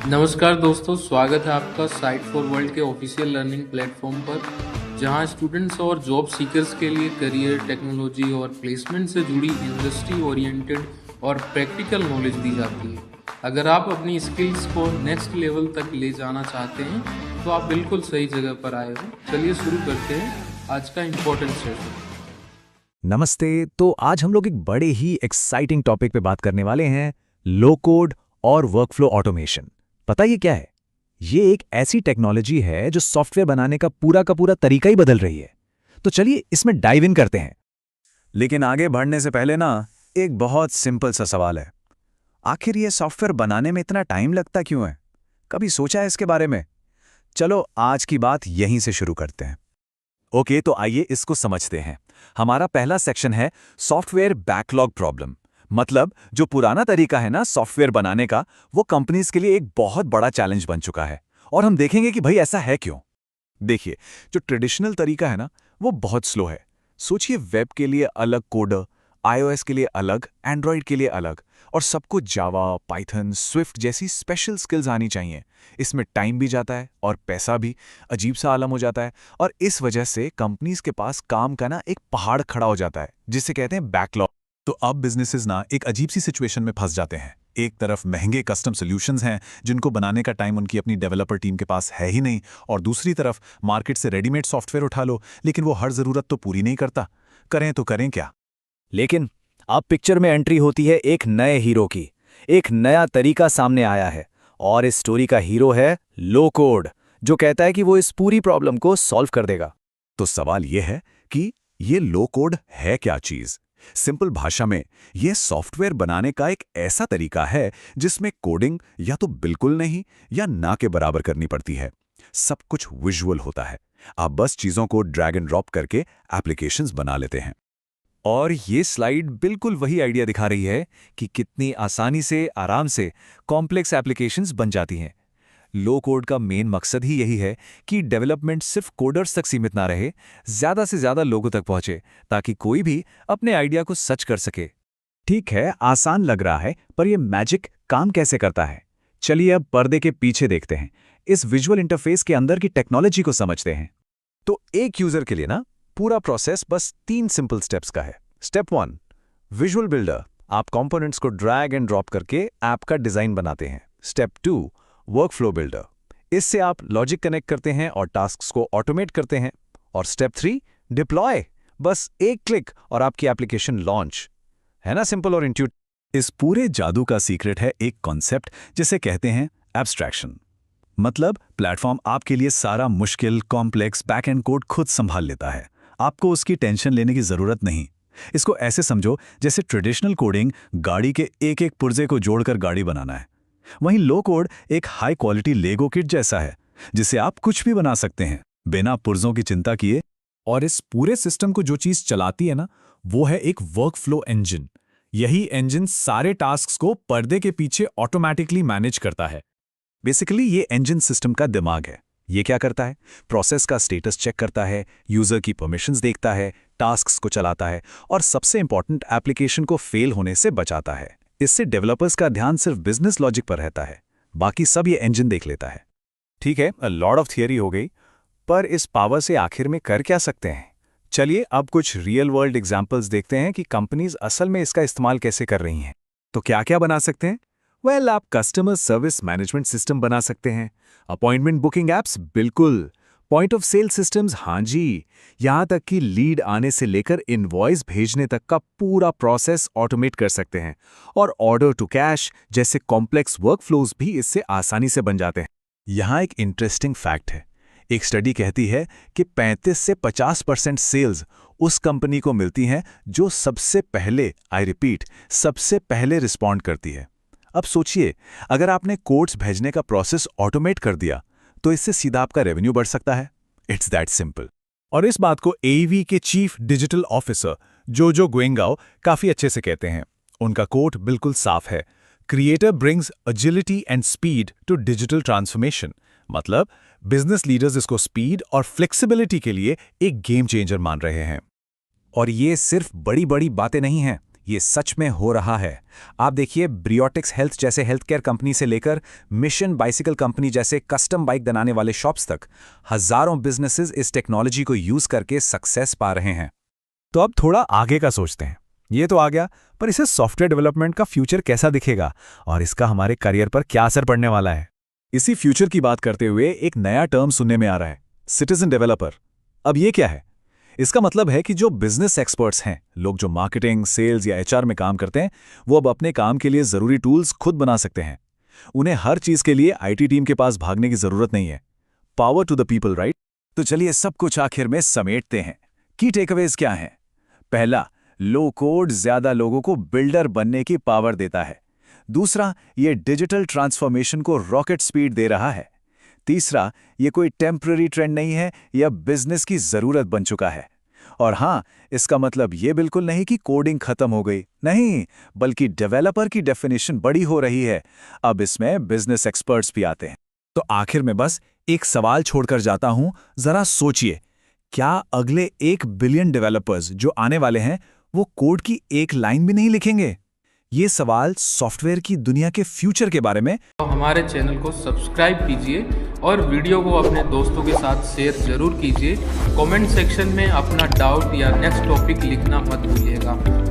नमस्कार दोस्तों, स्वागत है आपका साइट फॉर वर्ल्ड के ऑफिशियल लर्निंग प्लेटफॉर्म पर, जहां स्टूडेंट्स और जॉब सीकर्स के लिए करियर, टेक्नोलॉजी और प्लेसमेंट से जुड़ी इंडस्ट्री ओरिएंटेड और प्रैक्टिकल नॉलेज दी जाती है। अगर आप अपनी स्किल्स को नेक्स्ट लेवल तक ले जाना चाहते हैं, तो आप बिल्कुल सही जगह पर आए हो। चलिए शुरू करते हैं आज का इम्पोर्टेंट सेशन। नमस्ते। तो आज हम लोग एक बड़े ही एक्साइटिंग टॉपिक पे बात करने वाले हैं, लो कोड और वर्कफ्लो ऑटोमेशन। पता ये क्या है? ये एक ऐसी टेक्नोलॉजी है जो सॉफ्टवेयर बनाने का पूरा तरीका ही बदल रही है। तो चलिए इसमें डाइव इन करते हैं। लेकिन आगे बढ़ने से पहले ना, एक बहुत सिंपल सा सवाल है। आखिर ये सॉफ्टवेयर बनाने में इतना टाइम लगता क्यों है? कभी सोचा है इसके बारे में? चलो आज की बात यहीं से शुरू करते हैं। ओके, तो आइए इसको समझते हैं। हमारा पहला सेक्शन है सॉफ्टवेयर बैकलॉग प्रॉब्लम। मतलब जो पुराना तरीका है ना सॉफ्टवेयर बनाने का, वो कंपनीज के लिए एक बहुत बड़ा चैलेंज बन चुका है। और हम देखेंगे कि भाई ऐसा है क्यों। देखिए, जो ट्रेडिशनल तरीका है ना, वो बहुत स्लो है। सोचिए, वेब के लिए अलग कोडर, iOS के लिए अलग, एंड्रॉयड के लिए अलग, और सबको जावा, पाइथन, स्विफ्ट जैसी स्पेशल स्किल्स आनी चाहिए। इसमें टाइम भी जाता है और पैसा भी अजीब सा आलम हो जाता है। और इस वजह से कंपनीज के पास काम का ना एक पहाड़ खड़ा हो जाता है, जिसे कहते हैं बैकलॉग। तो अब बिजनेसेस ना एक अजीब सी सिचुएशन में फंस जाते हैं। एक तरफ महंगे कस्टम सॉल्यूशंस हैं जिनको बनाने का टाइम उनकी अपनी डेवलपर टीम के पास है ही नहीं, और दूसरी तरफ मार्केट से रेडीमेड सॉफ्टवेयर उठा लो, लेकिन वो हर जरूरत तो पूरी नहीं करता। करें तो करें क्या? लेकिन अब पिक्चर में एंट्री होती है एक नए हीरो की। एक नया तरीका सामने आया है, और इस स्टोरी का हीरो है लो कोड, जो कहता है कि वो इस पूरी प्रॉब्लम को सॉल्व कर देगा। तो सवाल यह है कि ये लो कोड है क्या चीज? सिंपल भाषा में, यह सॉफ्टवेयर बनाने का एक ऐसा तरीका है जिसमें कोडिंग या तो बिल्कुल नहीं या ना के बराबर करनी पड़ती है। सब कुछ विजुअल होता है। आप बस चीजों को ड्रैग एंड ड्रॉप करके एप्लीकेशंस बना लेते हैं। और ये स्लाइड बिल्कुल वही आइडिया दिखा रही है कि कितनी आसानी से, आराम से कॉम्प्लेक्स एप्लीकेशंस बन जाती हैं। लो कोड का मेन मकसद ही यही है कि डेवलपमेंट सिर्फ कोडर्स तक सीमित ना रहे, ज्यादा से ज्यादा लोगों तक पहुंचे, ताकि कोई भी अपने आइडिया को सच कर सके। ठीक है, आसान लग रहा है, पर यह मैजिक काम कैसे करता है? चलिए अब पर्दे के पीछे देखते हैं। इस विजुअल इंटरफेस के अंदर की टेक्नोलॉजी को समझते हैं। तो एक यूजर के लिए ना पूरा प्रोसेस बस 3 सिंपल स्टेप्स का है। Step 1, visual builder. आप कंपोनेंट्स को ड्रैग एंड ड्रॉप करके ऐप का डिजाइन बनाते हैं। Step 2, workflow builder. इससे आप लॉजिक कनेक्ट करते हैं और टास्क्स को ऑटोमेट करते हैं। और स्टेप 3, डिप्लॉय। बस एक क्लिक और आपकी एप्लीकेशन लॉन्च। है ना सिंपल और इंट्यूटिव। इस पूरे जादू का सीक्रेट है एक कॉन्सेप्ट जिसे कहते हैं एब्स्ट्रैक्शन। मतलब प्लेटफॉर्म आपके लिए सारा मुश्किल कॉम्प्लेक्स बैक एंड कोड खुद संभाल लेता है। आपको उसकी टेंशन लेने की जरूरत नहीं। इसको ऐसे समझो जैसे ट्रेडिशनल कोडिंग गाड़ी के एक एक पुर्जे को जोड़कर गाड़ी बनाना है। वहीं लो कोड एक हाई क्वालिटी लेगो किट जैसा है, जिसे आप कुछ भी बना सकते हैं बिना पुर्जों की चिंता किए। और इस पूरे सिस्टम को जो चीज चलाती है ना, वो है एक वर्कफ्लो इंजन। यही इंजन सारे टास्क्स को पर्दे के पीछे ऑटोमेटिकली मैनेज करता है। बेसिकली ये इंजन सिस्टम का दिमाग है। ये क्या करता है? प्रोसेस का स्टेटस चेक करता है, यूजर की परमिशंस देखता है, टास्क्स को चलाता है, और सबसे इंपॉर्टेंट एप्लीकेशन को फेल होने से बचाता है। इससे डेवलपर्स का ध्यान सिर्फ बिजनेस लॉजिक पर रहता है, बाकी सब ये इंजन देख लेता है। ठीक है, अ लॉट ऑफ थियरी हो गई, पर इस पावर से आखिर में कर क्या सकते हैं? चलिए अब कुछ रियल वर्ल्ड एग्जांपल्स देखते हैं कि कंपनीज असल में इसका इस्तेमाल कैसे कर रही हैं। तो क्या क्या बना सकते हैं? आप कस्टमर सर्विस मैनेजमेंट सिस्टम बना सकते हैं। अपॉइंटमेंट बुकिंग एप्स, बिल्कुल। पॉइंट ऑफ सेल सिस्टम्स, हाँ जी। यहां तक कि लीड आने से लेकर इनवॉइस भेजने तक का पूरा प्रोसेस ऑटोमेट कर सकते हैं। और ऑर्डर टू कैश जैसे कॉम्प्लेक्स वर्कफ्लोज भी इससे आसानी से बन जाते हैं। यहां एक इंटरेस्टिंग फैक्ट है। एक स्टडी कहती है कि 35 से 50% सेल्स उस कंपनी को मिलती हैं जो सबसे पहले, आई रिपीट, सबसे पहले रिस्पॉन्ड करती है। अब सोचिए, अगर आपने कोड्स भेजने का प्रोसेस ऑटोमेट कर दिया, तो इससे सीधा आपका रेवेन्यू बढ़ सकता है। It's that simple. और इस बात को एईवी के चीफ डिजिटल ऑफिसर जोजो गुएंगाओ काफी अच्छे से कहते हैं। उनका कोट बिल्कुल साफ है, creator brings agility and speed to digital transformation. मतलब बिजनेस लीडर्स इसको स्पीड और फ्लेक्सिबिलिटी के लिए एक गेम चेंजर मान रहे हैं। और ये सिर्फ बड़ी बड़ी बातें नहीं हैं, ये सच में हो रहा है। आप देखिए, ब्रियोटिक्स हेल्थ जैसे हेल्थ केयर कंपनी से लेकर मिशन बाइसिकल कंपनी जैसे कस्टम बाइक बनाने वाले शॉप्स तक हजारों बिजनेसेस इस टेक्नोलॉजी को यूज करके सक्सेस पा रहे हैं। तो अब थोड़ा आगे का सोचते हैं। ये तो आ गया, पर इसे सॉफ्टवेयर डेवलपमेंट का फ्यूचर कैसा दिखेगा और इसका हमारे करियर पर क्या असर पड़ने वाला है? इसी फ्यूचर की बात करते हुए एक नया टर्म सुनने में आ रहा है, सिटीजन डेवलपर। अब ये क्या है? इसका मतलब है कि जो बिजनेस एक्सपर्ट्स हैं, लोग जो मार्केटिंग, सेल्स या एचआर में काम करते हैं, वो अब अपने काम के लिए जरूरी टूल्स खुद बना सकते हैं। उन्हें हर चीज के लिए आईटी टीम के पास भागने की जरूरत नहीं है। Power to the people, right? तो चलिए सब कुछ आखिर में समेटते हैं। की टेकअवेज क्या हैं? पहला, लो कोड ज्यादा लोगों को बिल्डर बनने की पावर देता है। दूसरा, ये डिजिटल ट्रांसफॉर्मेशन को रॉकेट स्पीड दे रहा है। तीसरा, ये कोई टेम्पररी ट्रेंड नहीं है, यह बिजनेस की जरूरत बन चुका है। और हाँ, इसका मतलब ये बिल्कुल नहीं कि कोडिंग खत्म हो गई, नहीं, बल्कि डेवलपर की डेफिनेशन बड़ी हो रही है। अब इसमें बिजनेस एक्सपर्ट्स भी आते हैं। तो आखिर में बस एक सवाल छोड़कर जाता हूं, जरा सोचिए, क्या अगले 1 बिलियन डेवलपर्स जो आने वाले हैं वो कोड की एक लाइन भी नहीं लिखेंगे? ये सवाल सॉफ्टवेयर की दुनिया के फ्यूचर के बारे में। तो हमारे चैनल को सब्सक्राइब कीजिए और वीडियो को अपने दोस्तों के साथ शेयर जरूर कीजिए। कमेंट सेक्शन में अपना डाउट या नेक्स्ट टॉपिक लिखना मत भूलिएगा।